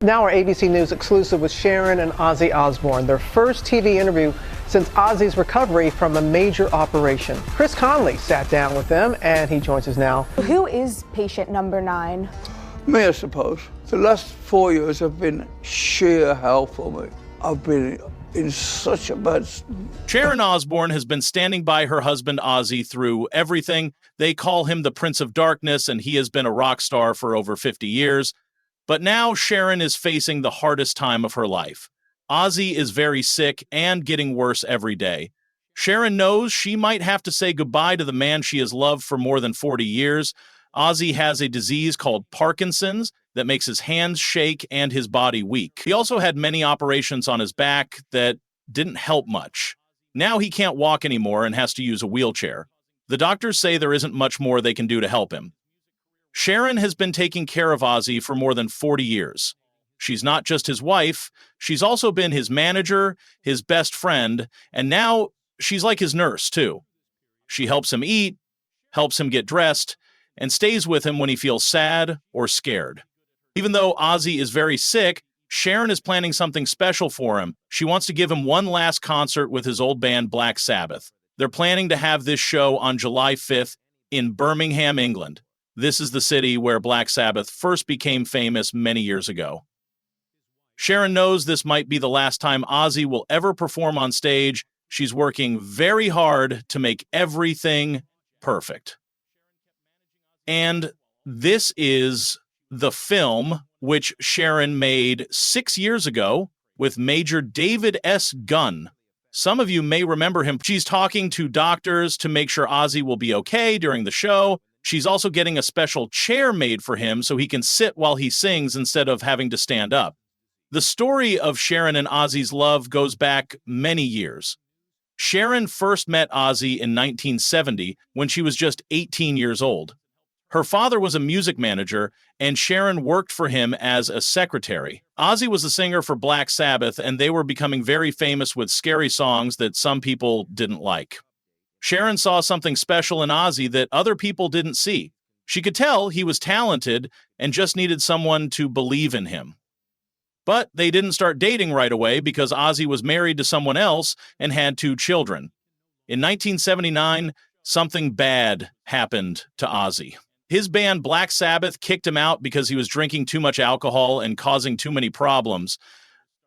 Now our ABC News exclusive with Sharon and Ozzy Osbourne, their first TV interview since Ozzy's recovery from a major operation. Chris Conley sat down with them and he joins us now. Who is patient number 9? Me, I suppose. The last 4 years have been sheer hell for me. I've been in such a bad... Sharon Osbourne has been standing by her husband Ozzy through everything. They call him the Prince of Darkness, and he has been a rock star for over 50 years. But now Sharon is facing the hardest time of her life. Ozzy is very sick and getting worse every day. Sharon knows she might have to say goodbye to the man she has loved for more than 40 years. Ozzy has a disease called Parkinson's that makes his hands shake and his body weak. He also had many operations on his back that didn't help much. Now he can't walk anymore and has to use a wheelchair. The doctors say there isn't much more they can do to help him. Sharon has been taking care of Ozzy for more than 40 years. She's not just his wife, she's also been his manager, his best friend, and now she's like his nurse, too. She helps him eat, helps him get dressed, and stays with him when he feels sad or scared. Even though Ozzy is very sick, Sharon is planning something special for him. She wants to give him one last concert with his old band Black Sabbath. They're planning to have this show on July 5th in Birmingham, England. This is the city where Black Sabbath first became famous many years ago. Sharon knows this might be the last time Ozzy will ever perform on stage. She's working very hard to make everything perfect. And this is the film which Sharon made 6 years ago with Major David S. Gunn. Some of you may remember him. She's talking to doctors to make sure Ozzy will be okay during the show. She's also getting a special chair made for him so he can sit while he sings instead of having to stand up. The story of Sharon and Ozzy's love goes back many years. Sharon first met Ozzy in 1970 when she was just 18 years old. Her father was a music manager, and Sharon worked for him as a secretary. Ozzy was the singer for Black Sabbath, and they were becoming very famous with scary songs that some people didn't like. Sharon saw something special in Ozzy that other people didn't see. She could tell he was talented and just needed someone to believe in him. But they didn't start dating right away because Ozzy was married to someone else and had 2 children. In 1979, something bad happened to Ozzy. His band Black Sabbath kicked him out because he was drinking too much alcohol and causing too many problems.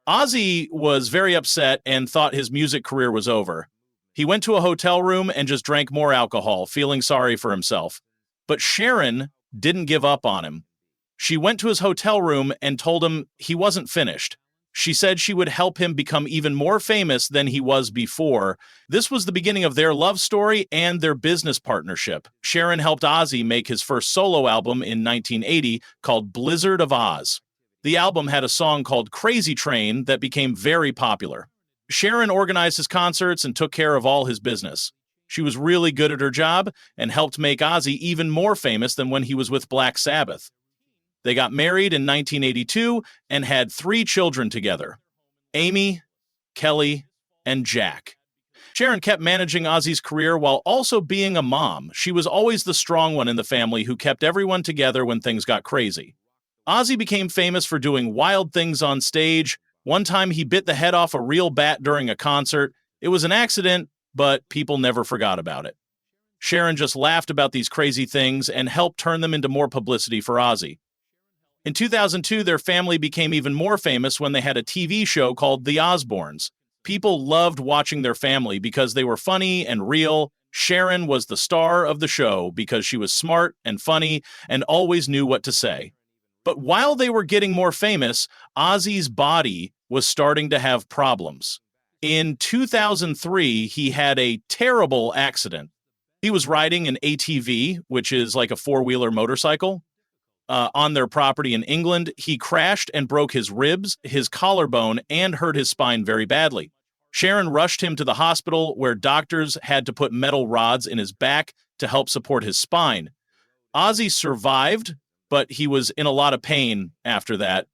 Ozzy was very upset and thought his music career was over. He went to a hotel room and just drank more alcohol, feeling sorry for himself. But Sharon didn't give up on him. She went to his hotel room and told him he wasn't finished. She said she would help him become even more famous than he was before. This was the beginning of their love story and their business partnership. Sharon helped Ozzy make his first solo album in 1980 called Blizzard of Oz. The album had a song called Crazy Train that became very popular. Sharon organized his concerts and took care of all his business. She was really good at her job and helped make Ozzy even more famous than when he was with Black Sabbath. They got married in 1982 and had 3 children together: Amy, Kelly, and Jack. Sharon kept managing Ozzy's career while also being a mom. She was always the strong one in the family who kept everyone together when things got crazy. Ozzy became famous for doing wild things on stage. One time he bit the head off a real bat during a concert. It was an accident, but people never forgot about it. Sharon just laughed about these crazy things and helped turn them into more publicity for Ozzy. In 2002, their family became even more famous when they had a TV show called The Osbournes. People loved watching their family because they were funny and real. Sharon was the star of the show because she was smart and funny and always knew what to say. But while they were getting more famous, Ozzy's body was starting to have problems. In 2003, he had a terrible accident. He was riding an ATV, which is like a 4-wheeler motorcycle, on their property in England. He crashed and broke his ribs, his collarbone, and hurt his spine very badly. Sharon rushed him to the hospital where doctors had to put metal rods in his back to help support his spine. Ozzy survived, but he was in a lot of pain after that.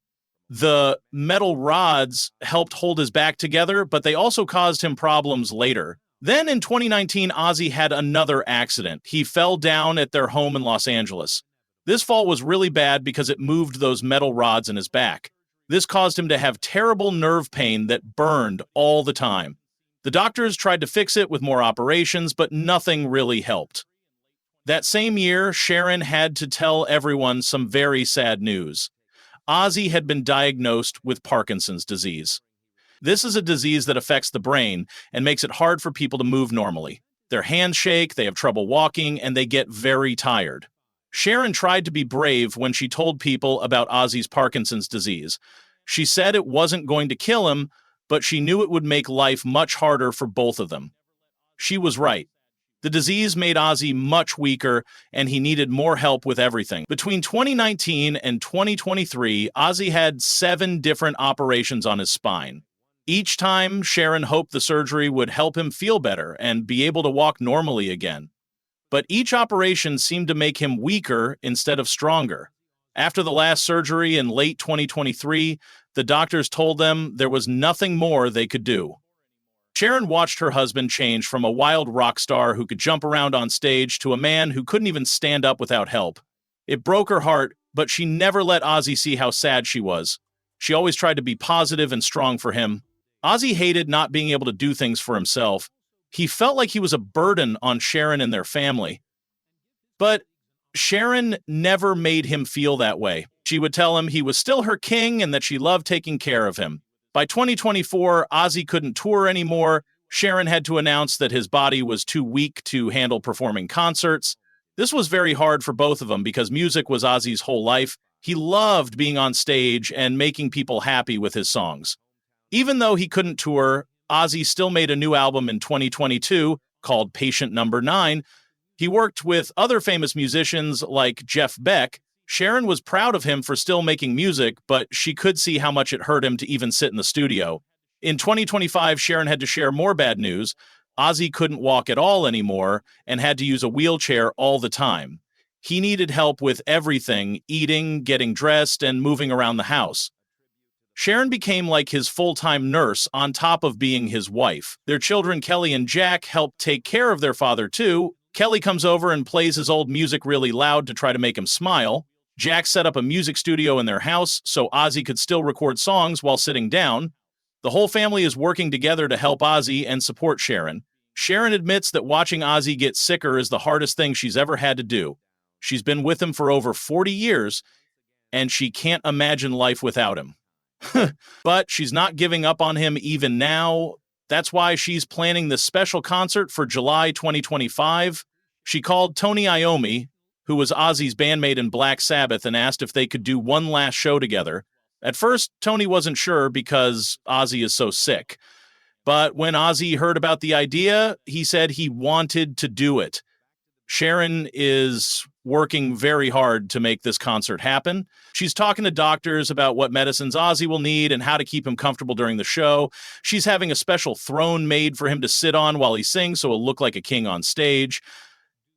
The metal rods helped hold his back together, but they also caused him problems later. Then in 2019, Ozzy had another accident. He fell down at their home in Los Angeles. This fall was really bad because it moved those metal rods in his back. This caused him to have terrible nerve pain that burned all the time. The doctors tried to fix it with more operations, but nothing really helped. That same year, Sharon had to tell everyone some very sad news. Ozzy had been diagnosed with Parkinson's disease. This is a disease that affects the brain and makes it hard for people to move normally. Their hands shake, they have trouble walking, and they get very tired. Sharon tried to be brave when she told people about Ozzy's Parkinson's disease. She said it wasn't going to kill him, but she knew it would make life much harder for both of them. She was right. The disease made Ozzy much weaker, and he needed more help with everything. Between 2019 and 2023, Ozzy had 7 different operations on his spine. Each time, Sharon hoped the surgery would help him feel better and be able to walk normally again. But each operation seemed to make him weaker instead of stronger. After the last surgery in late 2023, the doctors told them there was nothing more they could do. Sharon watched her husband change from a wild rock star who could jump around on stage to a man who couldn't even stand up without help. It broke her heart, but she never let Ozzy see how sad she was. She always tried to be positive and strong for him. Ozzy hated not being able to do things for himself. He felt like he was a burden on Sharon and their family. But Sharon never made him feel that way. She would tell him he was still her king and that she loved taking care of him. By 2024, Ozzy couldn't tour anymore. Sharon had to announce that his body was too weak to handle performing concerts. This was very hard for both of them because music was Ozzy's whole life. He loved being on stage and making people happy with his songs. Even though he couldn't tour, Ozzy still made a new album in 2022 called Patient Number 9. He worked with other famous musicians like Jeff Beck. Sharon was proud of him for still making music, but she could see how much it hurt him to even sit in the studio. In 2025, Sharon had to share more bad news. Ozzy couldn't walk at all anymore and had to use a wheelchair all the time. He needed help with everything, eating, getting dressed, and moving around the house. Sharon became like his full-time nurse on top of being his wife. Their children, Kelly and Jack, helped take care of their father too. Kelly comes over and plays his old music really loud to try to make him smile. Jack set up a music studio in their house so Ozzy could still record songs while sitting down. The whole family is working together to help Ozzy and support Sharon. Sharon admits that watching Ozzy get sicker is the hardest thing she's ever had to do. She's been with him for over 40 years, and she can't imagine life without him. But she's not giving up on him even now. That's why she's planning this special concert for July 2025. She called Tony Iommi, who was Ozzy's bandmate in Black Sabbath, and asked if they could do one last show together. At first, Tony wasn't sure because Ozzy is so sick. But when Ozzy heard about the idea, he said he wanted to do it. Sharon is working very hard to make this concert happen. She's talking to doctors about what medicines Ozzy will need and how to keep him comfortable during the show. She's having a special throne made for him to sit on while he sings so he'll look like a king on stage.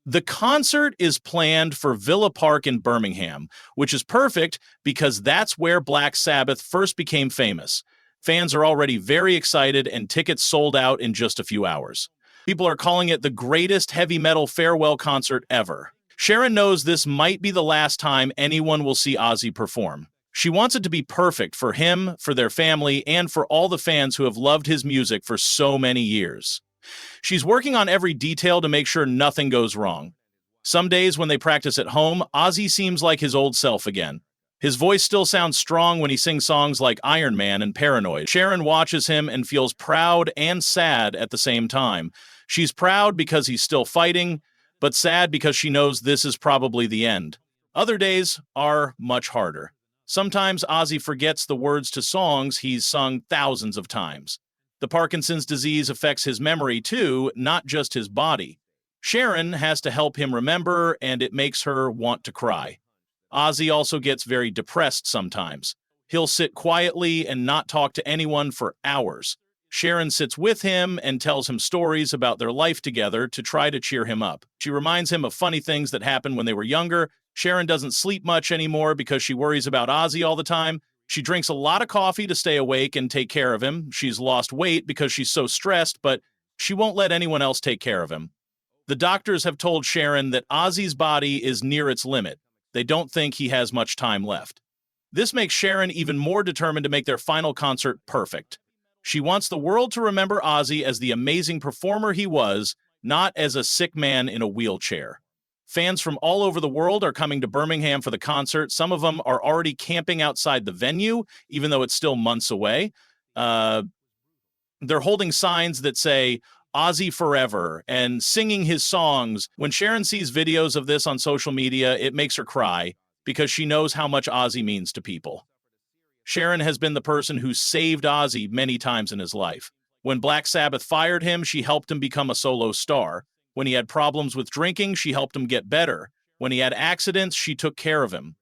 The concert is planned for Villa Park in Birmingham, which is perfect because that's where Black Sabbath first became famous. Fans are already very excited and tickets sold out in just a few hours. People are calling it the greatest heavy metal farewell concert ever. Sharon knows this might be the last time anyone will see Ozzy perform. She wants it to be perfect for him, for their family, and for all the fans who have loved his music for so many years. She's working on every detail to make sure nothing goes wrong. Some days when they practice at home, Ozzy seems like his old self again. His voice still sounds strong when he sings songs like Iron Man and Paranoid. Sharon watches him and feels proud and sad at the same time. She's proud because he's still fighting, but sad because she knows this is probably the end. Other days are much harder. Sometimes Ozzy forgets the words to songs he's sung thousands of times. The Parkinson's disease affects his memory too, not just his body. Sharon has to help him remember, and it makes her want to cry. Ozzy also gets very depressed sometimes. He'll sit quietly and not talk to anyone for hours. Sharon sits with him and tells him stories about their life together to try to cheer him up. She reminds him of funny things that happened when they were younger. Sharon doesn't sleep much anymore because she worries about Ozzy all the time. She drinks a lot of coffee to stay awake and take care of him. She's lost weight because she's so stressed, but she won't let anyone else take care of him. The doctors have told Sharon that Ozzy's body is near its limit. They don't think he has much time left. This makes Sharon even more determined to make their final concert perfect. She wants the world to remember Ozzy as the amazing performer he was, not as a sick man in a wheelchair. Fans from all over the world are coming to Birmingham for the concert. Some of them are already camping outside the venue, even though it's still months away. They're holding signs that say, Ozzy forever, and singing his songs. When Sharon sees videos of this on social media, it makes her cry because she knows how much Ozzy means to people. Sharon has been the person who saved Ozzy many times in his life. When Black Sabbath fired him, she helped him become a solo star. When he had problems with drinking, she helped him get better. When he had accidents, she took care of him.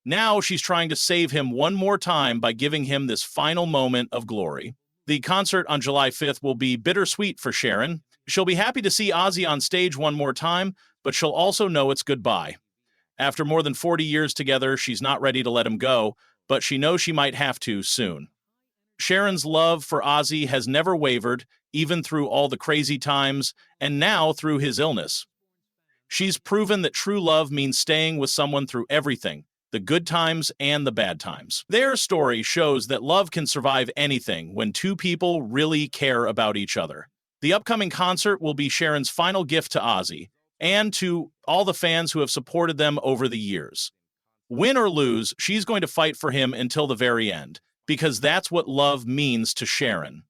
Now she's trying to save him one more time by giving him this final moment of glory. The concert on July 5th will be bittersweet for Sharon. She'll be happy to see Ozzy on stage one more time, but she'll also know it's goodbye. After more than 40 years together, she's not ready to let him go, but she knows she might have to soon. Sharon's love for Ozzy has never wavered, even through all the crazy times, and now through his illness. She's proven that true love means staying with someone through everything, the good times and the bad times. Their story shows that love can survive anything when two people really care about each other. The upcoming concert will be Sharon's final gift to Ozzy and to all the fans who have supported them over the years. Win or lose, she's going to fight for him until the very end, because that's what love means to Sharon.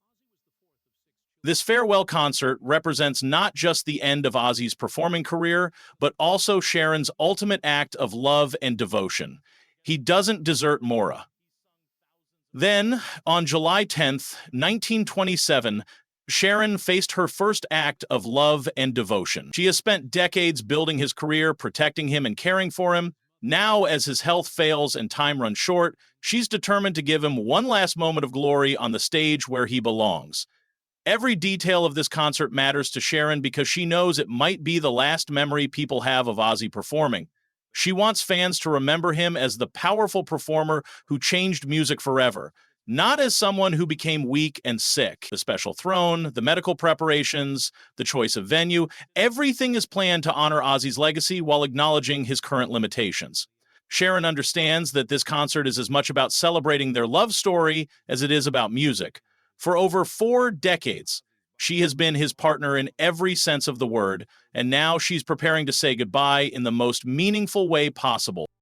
This farewell concert represents not just the end of Ozzy's performing career, but also Sharon's ultimate act of love and devotion. He doesn't desert Maura. Then, on July 10th, 1927, Sharon faced her first act of love and devotion. She has spent decades building his career, protecting him and caring for him. Now, as his health fails and time runs short, she's determined to give him one last moment of glory on the stage where he belongs. Every detail of this concert matters to Sharon because she knows it might be the last memory people have of Ozzy performing. She wants fans to remember him as the powerful performer who changed music forever, not as someone who became weak and sick. The special throne, the medical preparations, the choice of venue, everything is planned to honor Ozzy's legacy while acknowledging his current limitations. Sharon understands that this concert is as much about celebrating their love story as it is about music. For over 4 decades, she has been his partner in every sense of the word, and now she's preparing to say goodbye in the most meaningful way possible.